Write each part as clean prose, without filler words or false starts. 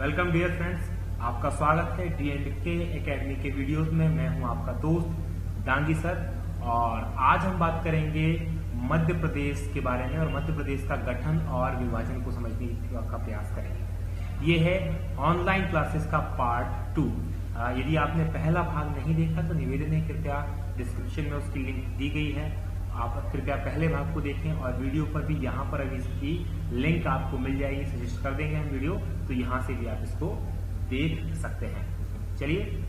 Welcome dear friends, आपका स्वागत है D&K एकेडमी के वीडियोस में। मैं हूं आपका दोस्त डांगी सर और आज हम बात करेंगे मध्य प्रदेश के बारे में और मध्य प्रदेश का गठन और विभाजन को समझने का प्रयास करेंगे। ये है ऑनलाइन क्लासेस का पार्ट 2। यदि आपने पहला भाग नहीं देखा तो निवेदन है कृपया डिस्क्रिप्शन में उसकी लिंक दी गई है, आप कृपया पहले भाग को देखें और वीडियो पर भी यहाँ पर अभी इसकी लिंक आपको मिल जाएगी, सजेस्ट कर देंगे हम वीडियो, तो यहाँ से भी आप इसको देख सकते हैं। चलिए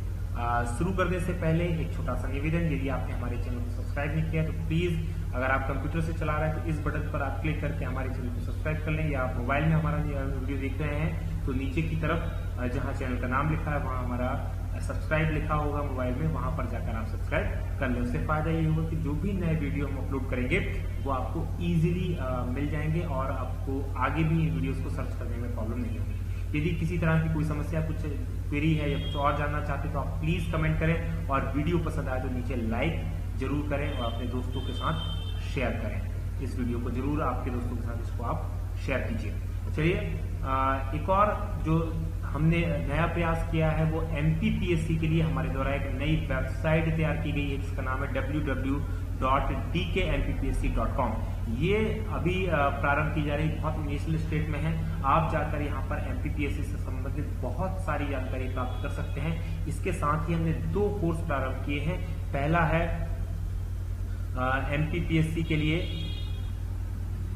शुरू करने से पहले एक छोटा सा निवेदन, यदि आपने हमारे चैनल को सब्सक्राइब नहीं किया तो प्लीज अगर आप कंप्यूटर से चला रहे हैं तो इस बटन पर आप क्लिक करके हमारे चैनल को सब्सक्राइब कर लें, या आप मोबाइल में हमारा वीडियो देख रहे हैं तो नीचे की तरफ जहाँ चैनल का नाम लिखा है वहाँ हमारा सब्सक्राइब लिखा होगा मोबाइल में, वहां पर जाकर आप सब्सक्राइब कर लें। उससे फायदा ये होगा कि जो भी नए वीडियो हम अपलोड करेंगे वो आपको इजीली मिल जाएंगे और आपको आगे भी इन वीडियोस को सर्च करने में प्रॉब्लम नहीं होगी। यदि किसी तरह की कोई समस्या, कुछ क्वेरी है या कुछ और जानना चाहते तो आप प्लीज कमेंट करें और वीडियो पसंद आए तो नीचे लाइक जरूर करें और अपने दोस्तों के साथ शेयर करें। इस वीडियो को जरूर आपके दोस्तों के साथ इसको आप शेयर कीजिए। चलिए एक और जो हमने नया प्रयास किया है वो MPPSC के लिए हमारे द्वारा एक नई वेबसाइट तैयार की गई है जिसका नाम है www.dkmppsc.com। ये अभी प्रारंभ की जा रही, बहुत इनिशियल स्टेट में है। आप जाकर यहाँ पर MPPSC से संबंधित बहुत सारी जानकारी प्राप्त कर सकते हैं। इसके साथ ही हमने 2 कोर्स प्रारंभ किए हैं। पहला है MPPSC के लिए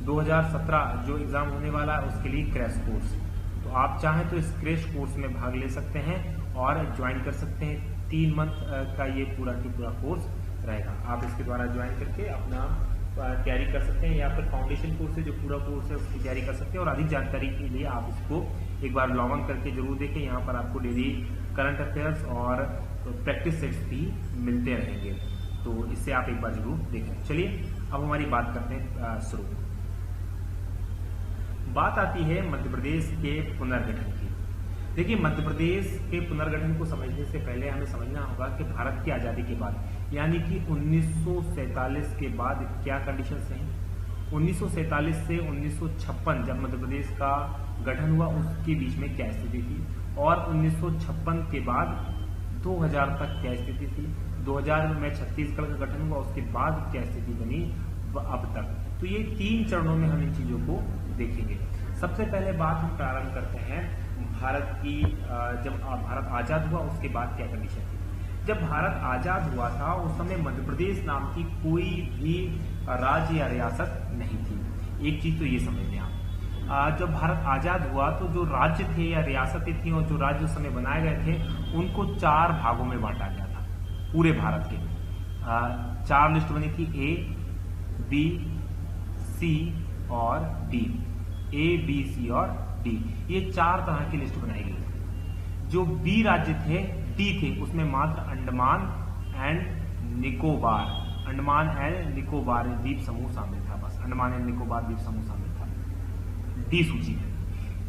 2017 जो एग्जाम होने वाला है उसके लिए क्रैश कोर्स, तो आप चाहें तो इस क्रैश कोर्स में भाग ले सकते हैं और ज्वाइन कर सकते हैं। 3 मंथ का ये पूरा की पूरा कोर्स रहेगा। आप इसके द्वारा ज्वाइन करके अपना तैयारी कर सकते हैं, या फिर फाउंडेशन कोर्स से जो पूरा कोर्स है उसकी तैयारी कर सकते हैं। और अधिक जानकारी के लिए आप इसको एक बार लॉग ऑन करके जरूर देखें। यहाँ पर आपको डेली करंट अफेयर्स और प्रैक्टिस सेट्स भी मिलते रहेंगे, तो इससे आप एक बार जरूर देखें। चलिए अब हमारी बात करते हैं शुरू। बात आती है मध्य प्रदेश के पुनर्गठन की। देखिए, मध्य प्रदेश के पुनर्गठन को समझने से पहले हमें समझना होगा कि भारत की आजादी के बाद यानी कि 1947 के बाद क्या कंडीशंस रही। 1947 से 1956 जब मध्य प्रदेश का गठन हुआ उसके बीच में क्या स्थिति थी, और 1956 के बाद 2000 तक क्या स्थिति थी। 2000 में छत्तीसगढ़ का गठन हुआ, उसके बाद क्या स्थिति बनी अब तक। तो ये 3 चरणों में हम इन चीजों को देखेंगे। सबसे पहले बात हम प्रारंभ करते हैं भारत की। जब भारत आजाद हुआ उसके बाद क्या कंडीशन थी। जब भारत आजाद हुआ था उस समय मध्य प्रदेश नाम की कोई भी राज्य या रियासत नहीं थी। एक चीज तो ये समझ लें आप। जब भारत आजाद हुआ तो जो राज्य थे या रियासतें थी और जो राज्य उस समय बनाए गए थे उनको 4 भागों में बांटा गया था। पूरे भारत के 4 लिस्ट बनी थी, A, B, C और D। A, B, C और D, ये 4 तरह की लिस्ट बनाई गई। जो B राज्य थे, D थे, उसमें मात्र अंडमान एंड निकोबार, अंडमान एंड निकोबार द्वीप समूह शामिल था। बस अंडमान एंड निकोबार द्वीप समूह शामिल था D सूची में।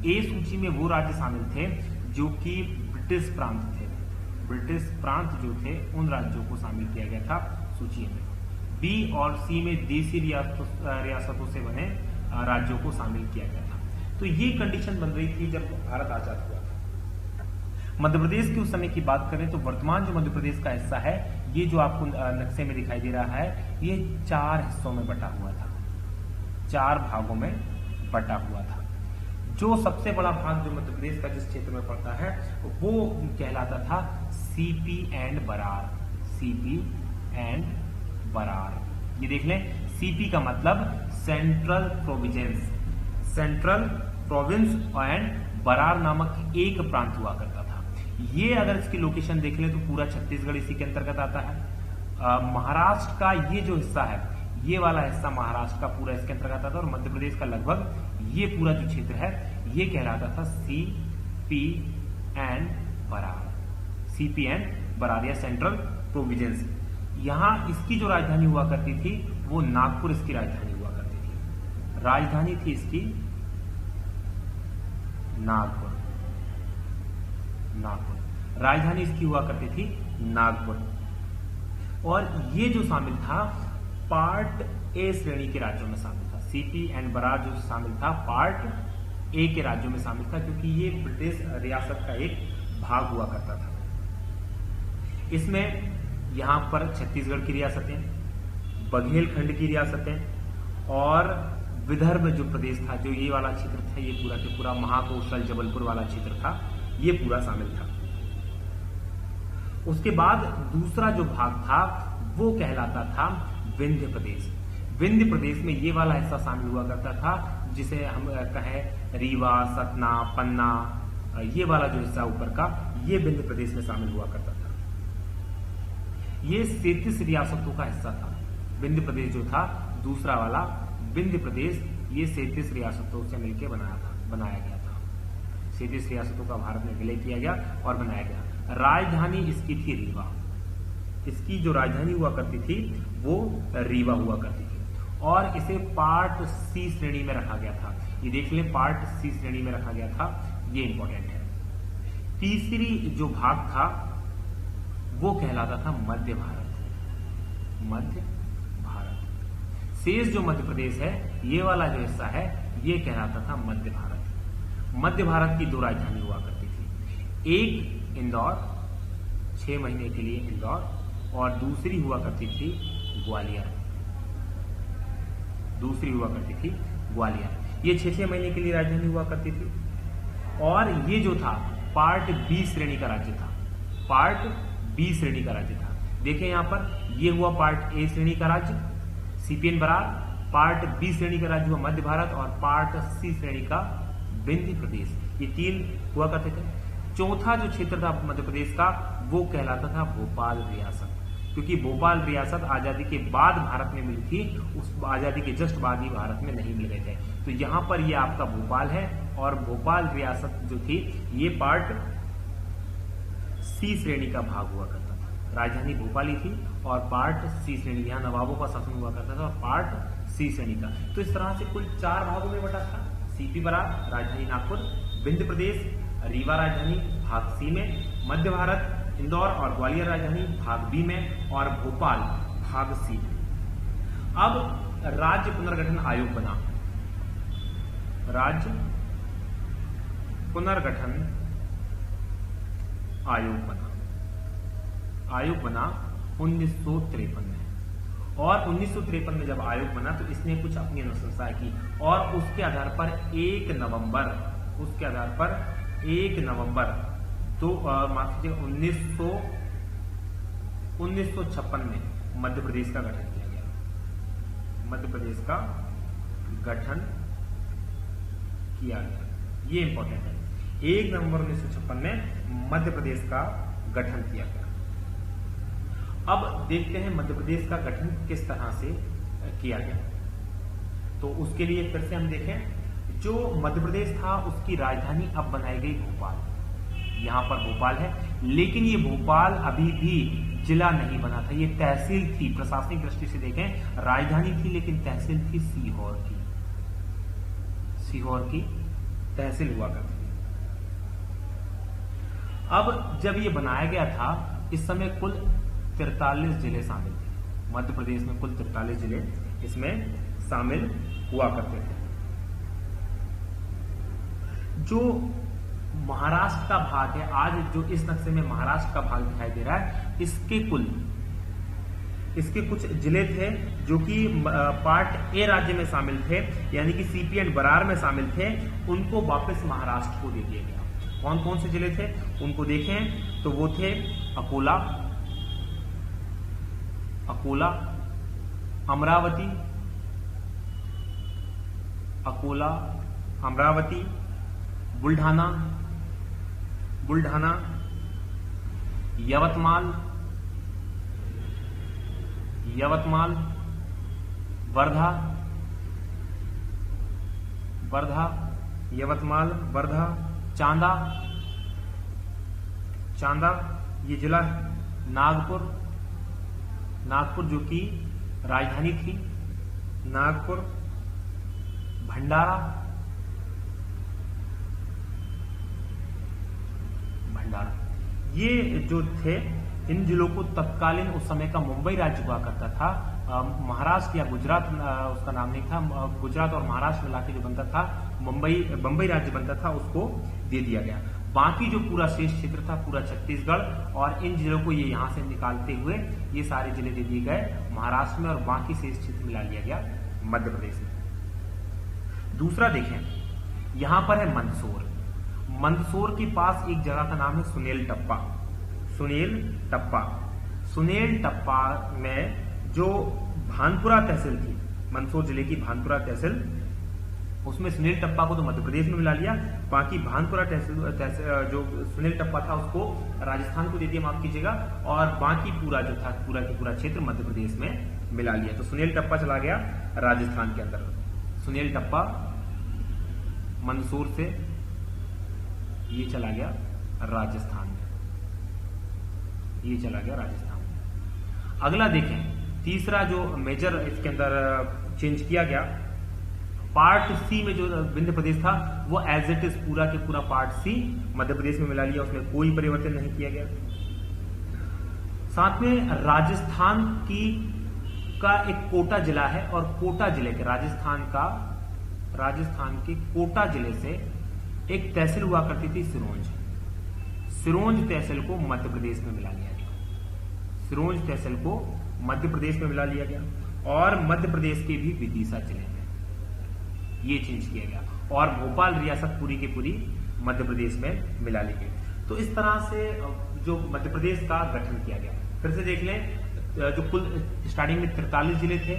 A सूची में वो राज्य शामिल थे जो कि ब्रिटिश प्रांत थे। ब्रिटिश प्रांत जो थे उन राज्यों को शामिल किया गया था सूची में। B और C में देसी रियासतों से बने राज्यों को शामिल किया गया था। तो ये कंडीशन बन रही थी जब भारत आजाद हुआ था। मध्य प्रदेश की उस समय की बात करें तो वर्तमान जो मध्य प्रदेश का हिस्सा है, ये जो आपको नक्शे में दिखाई दे रहा है, ये 4 हिस्सों में बटा हुआ था, 4 भागों में बटा हुआ था। जो सबसे बड़ा भाग जो मध्य प्रदेश का जिस क्षेत्र में पड़ता है वो कहलाता था CP and Berar. CP and Berar, ये देख लें। CP का मतलब central province, central province, and Berar नामक एक प्रांत हुआ करता था। ये अगर इसकी लोकेशन देख लें तो पूरा छत्तीसगढ़ इसी के अंतर्गत आता है। महाराष्ट्र का ये जो हिस्सा है, ये वाला हिस्सा महाराष्ट्र का पूरा इसके अंतर्गत आता है, और मध्य प्रदेश का लगभग ये पूरा जो क्षेत्र है ये कहलाता था CP and Berar. CP and Berar या सेंट्रल प्रोविंस। यहाँ इसकी जो राजधानी हुआ करती थी वो नागपुर इसकी राजधानी हुआ करती थी। राजधानी थी इसकी नागपुर, नागपुर राजधानी इसकी हुआ करती थी नागपुर। और ये जो शामिल था पार्ट A श्रेणी के राज्यों में शामिल था। CP एंड बरार जो शामिल था पार्ट ए के राज्यों में शामिल था, क्योंकि ये ब्रिटिश रियासत का एक भाग हुआ करता था। इसमें यहां पर छत्तीसगढ़ की रियासतें, बघेलखंड की रियासतें और विदर्भ जो प्रदेश था, जो ये वाला क्षेत्र था, ये पूरा के पूरा महाकौशल जबलपुर वाला क्षेत्र था, ये पूरा शामिल था। उसके बाद दूसरा जो भाग था वो कहलाता था विंध्य प्रदेश। विंध्य प्रदेश में ये वाला हिस्सा शामिल हुआ करता था जिसे हम कहें रीवा, सतना, पन्ना, ये वाला जो हिस्सा ऊपर का, ये विंध्य प्रदेश में शामिल हुआ करता था। ये 33 रियासतों का हिस्सा था। विंध्य प्रदेश जो था दूसरा वाला विंध्य प्रदेश, ये 33 रियासतों से मिलकर बनाया गया था। 33 रियासतों का भारत में विलय किया गया और बनाया गया। राजधानी इसकी थी रीवा। इसकी जो राजधानी हुआ करती थी वो रीवा हुआ करती थी और इसे पार्ट सी श्रेणी में रखा गया था। ये देख लें, पार्ट सी श्रेणी में रखा गया था, ये इंपॉर्टेंट है। तीसरी जो भाग था वो कहलाता था मध्य भारत। मध्य भारत, शेष जो मध्य प्रदेश है, ये वाला जो हिस्सा है, ये कहलाता था मध्य भारत। मध्य भारत की दो राजधानी हुआ करती थी, एक इंदौर, 6 महीने के लिए इंदौर, और दूसरी हुआ करती थी ग्वालियर। दूसरी हुआ करती थी ग्वालियर। ये 6 महीने के लिए राजधानी हुआ करती थी। और ये जो था पार्ट बी श्रेणी का राज्य था। पार्ट बी श्रेणी का राज्य था। देखें यहां पर, ये हुआ पार्ट ए श्रेणी का राज्य सीपीएन बरार, पार्ट बी श्रेणी का राज्य हुआ मध्य भारत और पार्ट सी श्रेणी का विंध्य प्रदेश। ये 3 हुआ करते थे। चौथा जो क्षेत्र था मध्य प्रदेश का वो कहलाता था भोपाल रियासत, क्योंकि भोपाल रियासत आजादी के बाद भारत में मिली थी, उस आजादी के जस्ट बाद ही भारत में नहीं मिल रहे थे। तो यहां पर ये आपका भोपाल है और भोपाल रियासत जो थी ये पार्ट सी श्रेणी का भाग हुआ करता था। राजधानी भोपाल ही थी और पार्ट सी श्रेणी, यहां नवाबों का शासन हुआ करता था और पार्ट सी श्रेणी का। तो इस तरह से कुल 4 भागों में बटा था। सीपी बरार राजधानी नागपुर, विंध्य प्रदेश रीवा राजधानी भाग सी में, मध्य भारत इंदौर और ग्वालियर राजधानी भाग बी में और भोपाल भाग सी में। अब राज्य पुनर्गठन आयोग बना। राज्य पुनर्गठन आयोग बना। आयोग बना 1953 में, और 1953 में जब आयोग बना तो इसने कुछ अपनी अनुशंसाएं की और उसके आधार पर 1 नवंबर तो माफ कीजिएगा 1956 में मध्य प्रदेश का गठन किया गया। मध्य प्रदेश का गठन किया गया, ये इंपॉर्टेंट है। 1 नवंबर 1956 में मध्य प्रदेश का गठन किया गया। अब देखते हैं मध्य प्रदेश का गठन किस तरह से किया गया। तो उसके लिए फिर से हम देखें, जो मध्य प्रदेश था उसकी राजधानी अब बनाई गई भोपाल। यहां पर भोपाल है, लेकिन ये भोपाल अभी भी जिला नहीं बना था, ये तहसील थी। प्रशासनिक दृष्टि से देखें, राजधानी थी लेकिन तहसील थी सीहोर की। सीहोर की तहसील हुआ करती थी। अब जब ये बनाया गया था, इस समय कुल 43 जिले शामिल थे। मध्य प्रदेश में कुल 43 जिले इसमें शामिल हुआ करते थे। जो महाराष्ट्र का भाग है, आज जो इस नक्शे में महाराष्ट्र का भाग दिखाई दे रहा है, इसके कुछ जिले थे जो कि पार्ट ए राज्य में शामिल थे, यानी कि सीपी एंड बरार में शामिल थे, उनको वापस महाराष्ट्र को दे दिया गया। कौन कौन से जिले थे उनको देखें तो वो थे अकोला, अमरावती, बुल्ढाना, यवतमाल, वर्धा, चांदा, ये जिला है। नागपुर जो कि राजधानी थी, नागपुर, भंडारा, ये जो थे, इन जिलों को तत्कालीन उस समय का मुंबई राज्य हुआ करता था, महाराष्ट्र या गुजरात उसका नाम नहीं था, गुजरात और महाराष्ट्र मिला के जो बनता था बंबई राज्य बनता था, उसको दे दिया गया। बाकी जो पूरा शेष क्षेत्र था पूरा छत्तीसगढ़, और इन जिलों को ये यहां से निकालते हुए ये सारे जिले दे दिए गए महाराष्ट्र में, और बाकी शेष क्षेत्र मिला लिया गया मध्य प्रदेश में। दूसरा देखें, यहां पर है मंदसौर। मंदसौर के पास एक जगह का नाम है सुनेल टप्पा। सुनेल टप्पा, सुनेल टप्पा में जो भानपुरा तहसील थी, मंदसौर जिले की भानपुरा तहसील, उसमें सुनील टप्पा को तो मध्य प्रदेश में मिला लिया, बाकी भानपुरा तहसील जो सुनील टप्पा था उसको राजस्थान को दे दिया, माफ कीजिएगा, और बाकी पूरा जो था पूरा के पूरा क्षेत्र मध्य प्रदेश में मिला लिया। तो सुनील टप्पा चला गया राजस्थान के अंदर। सुनील टप्पा मंदसौर से ये चला गया राजस्थान में, ये चला गया राजस्थान में। अगला देखें, तीसरा जो मेजर इसके अंदर चेंज किया गया, पार्ट सी में जो विंध्य प्रदेश था वो एज इट इज पूरा के पूरा पार्ट सी मध्य प्रदेश में मिला लिया, उसमें कोई परिवर्तन नहीं किया गया। साथ में राजस्थान का एक कोटा जिला है, और कोटा जिले के राजस्थान के कोटा जिले से एक तहसील हुआ करती थी सिरोंज। सिरोंज तहसील को मध्य प्रदेश में मिला लिया गया। सिरोंज तहसील को मध्य प्रदेश में मिला लिया गया, और मध्य प्रदेश के भी विदिशा जिले में ये चेंज किया गया, और भोपाल रियासत पूरी की पूरी मध्य प्रदेश में मिला ली गई। तो इस तरह से जो मध्य प्रदेश का गठन किया गया। फिर से देख लें, जो कुल स्टार्टिंग में 43 जिले थे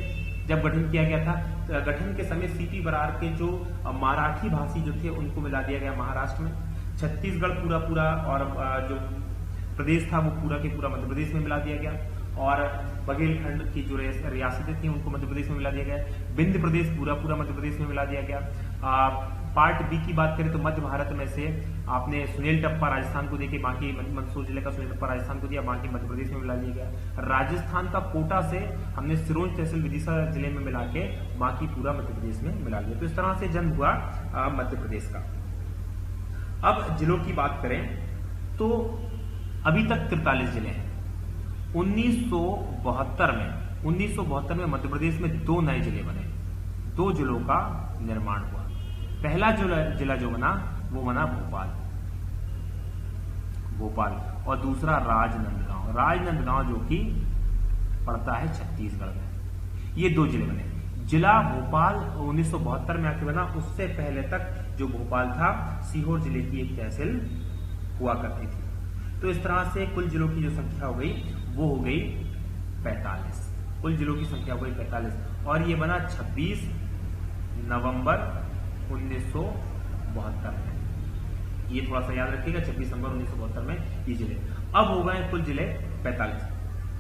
जब गठन किया गया था। गठन के समय सीपी बरार के जो मराठी भाषी जो थे उनको मिला दिया गया महाराष्ट्र में। छत्तीसगढ़ पूरा और जो प्रदेश था वो पूरा के पूरा मध्य प्रदेश में मिला दिया गया, और बघेलखंड की जो रियासतें थी उनको मध्य प्रदेश में मिला दिया गया। विंध्य प्रदेश पूरा मध्य प्रदेश में मिला दिया गया। पार्ट बी की बात करें तो मध्य भारत में से आपने सुनील टप्पा राजस्थान को देके, बाकी मंदसौर जिले का सुनील टप्पा राजस्थान को दिया, बाकी मध्य प्रदेश में मिला दिया गया। राजस्थान का कोटा से हमने सिरोंज तहसील विदिशा जिले में मिला के बाकी पूरा मध्य प्रदेश में मिला लिया। तो इस तरह से जन्म हुआ मध्य प्रदेश का। अब जिलों की बात करें तो अभी तक 43 जिले हैं। 1972 में मध्य प्रदेश में 2 नए जिले बने, 2 जिलों का निर्माण हुआ। पहला जिला जो बना वो बना भोपाल, और दूसरा राजनांदगांव जो कि पड़ता है छत्तीसगढ़ में। ये 2 जिले बने। जिला भोपाल 1972 में आके बना, उससे पहले तक जो भोपाल था सीहोर जिले की एक तहसील हुआ करती थी। तो इस तरह से कुल जिलों की जो संख्या हो गई वो हो गई 45। कुल जिलों की संख्या हो गई 45, और ये बना 26 नवंबर 1972 में। ये थोड़ा सा याद रखिएगा, 26 नवंबर 1972 में ये जिले। अब हो गए कुल जिले 45।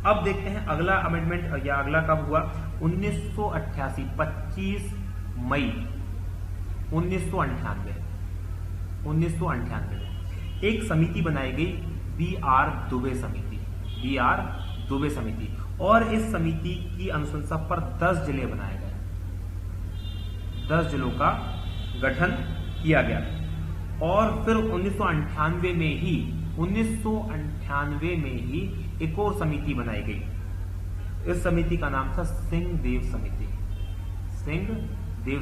अब देखते हैं अगला अमेंडमेंट या अगला कब हुआ। 1988 25 मई 1998 में एक समिति बनाई गई, बी.आर. दुबे समिति, और इस समिति की अनुशंसा पर 10 जिले बनाए गए। 10 जिलों का गठन किया गया, और फिर 1998 में ही एक और समिति बनाई गई। इस समिति का नाम था सिंहदेव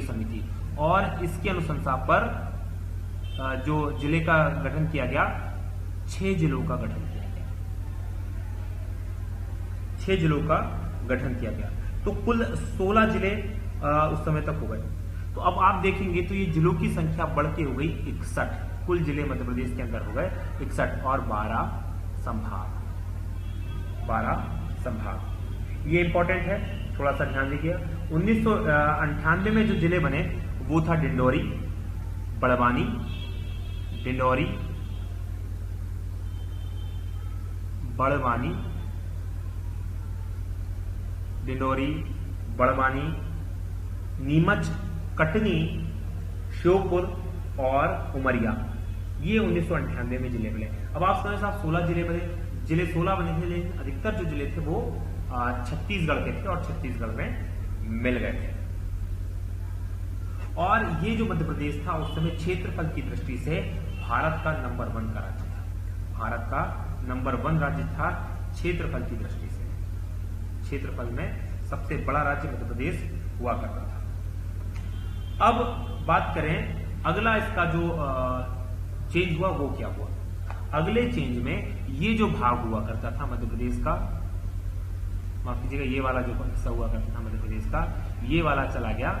समिति, और इसकी अनुशंसा पर जो जिले का गठन किया गया, 6 जिलों का गठन किया गया। 6 जिलों का गठन किया गया, तो कुल 16 जिले उस समय तक हो गए। तो अब आप देखेंगे तो ये जिलों की संख्या बढ़ के हो गई 61। कुल जिले मध्य प्रदेश के अंदर हो गए 61, और 12 संभाग। ये इंपॉर्टेंट है, थोड़ा सा ध्यान दीजिए। 1998 में जो जिले बने वो था डिंडोरी, बड़वानी, नीमच, कटनी, श्योपुर और उमरिया। ये 1998 में जिले बने। अब आप समझ साहब 16 जिले बने थे, लेकिन अधिकतर जो जिले थे वो छत्तीसगढ़ के थे, और छत्तीसगढ़ में मिल गए थे। और ये जो मध्य प्रदेश था उस समय क्षेत्रफल की दृष्टि से भारत का नंबर 1 का राज्य था। भारत का नंबर 1 राज्य था क्षेत्रफल की दृष्टि से। क्षेत्रफल में सबसे बड़ा राज्य मध्य प्रदेश हुआ करता था। अब बात करें अगला इसका जो चेंज हुआ वो क्या हुआ। अगले चेंज में ये जो भाग हुआ करता था मध्य प्रदेश का, माफ कीजिएगा, ये वाला जो हिस्सा हुआ करता था मध्य प्रदेश का, ये वाला चला गया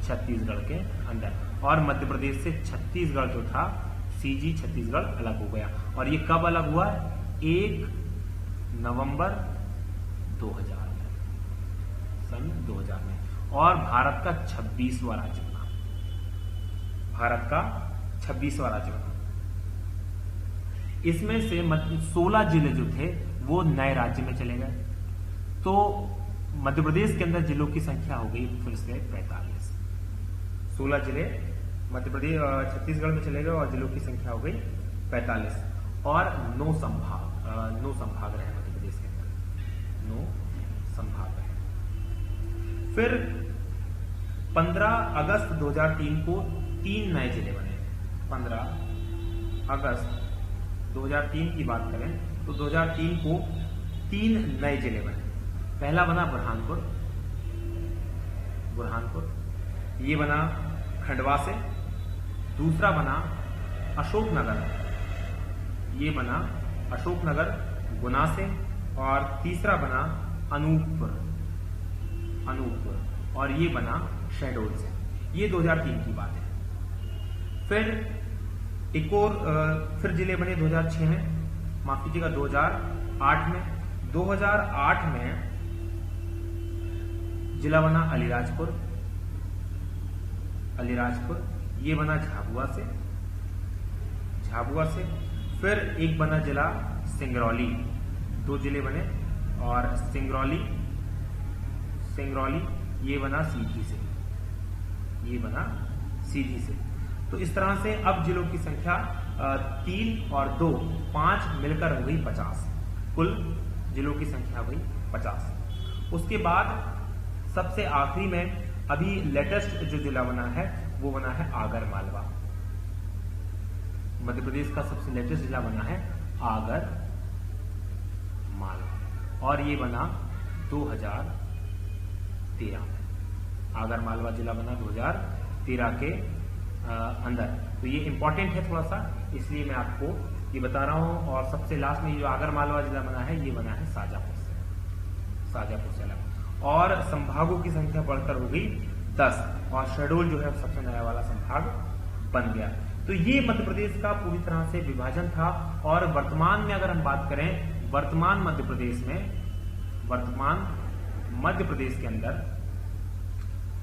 छत्तीसगढ़ के अंदर, और मध्य प्रदेश से छत्तीसगढ़ जो था सीजी छत्तीसगढ़ अलग हो गया। और ये कब अलग हुआ? 1 नवंबर 2000 में, सन 2000 में। और भारत का 26वां राज्य बना, भारत का 26वां राज्य बना। इसमें से 16 जिले जो थे वो नए राज्य में चले गए। तो मध्य प्रदेश के अंदर जिलों की संख्या हो गई फिर से 45। 16 जिले मध्य प्रदेश छत्तीसगढ़ में चले गए और जिलों की संख्या हो गई 45। और 9 संभाग रहे मध्य प्रदेश के अंदर, 9 संभाग रहे। फिर 15 अगस्त 2003 को 3 नए जिले बने। 15 अगस्त 2003 की बात करें तो 2003 को 3 नए जिले बने। पहला बना बुरहानपुर, ये बना खंडवा से। दूसरा बना अशोकनगर, ये बना अशोकनगर गुना से। और तीसरा बना अनूपपुर, और ये बना शहडोल से। ये 2003 की बात है। फिर एक और फिर जिले बने 2006 में, माफ कीजिएगा 2008 में। 2008 में जिला बना अलीराजपुर, ये बना झाबुआ से। फिर एक बना जिला सिंगरौली, 2 जिले बने। और सिंगरौली ये बना सीधी से। तो इस तरह से अब जिलों की संख्या 3 और 2 5 मिलकर हो गई 50। कुल जिलों की संख्या हुई 50। उसके बाद सबसे आखिरी में अभी लेटेस्ट जो जिला बना है वो बना है आगर मालवा। मध्य प्रदेश का सबसे लेटेस्ट जिला बना है आगर मालवा, और ये बना 2013 में। आगर मालवा जिला बना 2013 के अंदर। तो ये इंपॉर्टेंट है थोड़ा सा, इसलिए मैं आपको ये बता रहा हूं। और सबसे लास्ट में जो आगर मालवा जिला बना है ये बना है शाजापुर से अलग। और संभागों की संख्या बढ़कर हो गई 10, और शहडोल जो है सबसे नया वाला संभाग बन गया। तो ये मध्य प्रदेश का पूरी तरह से विभाजन था। और वर्तमान में अगर हम बात करें, वर्तमान मध्य प्रदेश के अंदर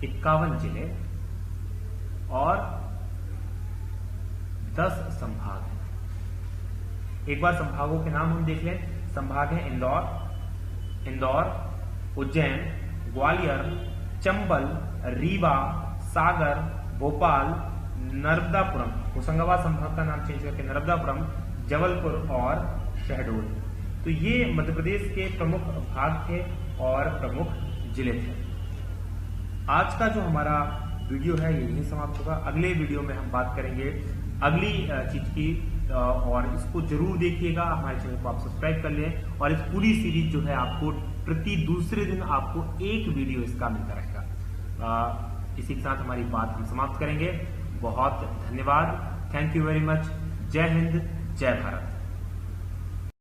51 जिले और 10 संभाग हैं। एक बार संभागों के नाम हम देख लें। संभाग है इंदौर, उज्जैन, ग्वालियर, चंबल, रीवा, सागर, भोपाल, नर्मदापुरम। होशंगाबाद संभाग का नाम चेंज करके नर्मदापुरम, जबलपुर और शहडोल। तो ये मध्य प्रदेश के प्रमुख भाग थे और प्रमुख जिले थे। आज का जो हमारा वीडियो है यही समाप्त होगा। अगले वीडियो में हम बात करेंगे अगली चीज की, और इसको जरूर देखिएगा। हमारे चैनल को आप सब्सक्राइब कर लें। और इस पूरी सीरीज जो है आपको प्रति दूसरे दिन आपको एक वीडियो इसका मिलता रहेगा। इसी के साथ हमारी बात हम समाप्त करेंगे। बहुत धन्यवाद। Thank you very much. जय हिंद, जय भारत।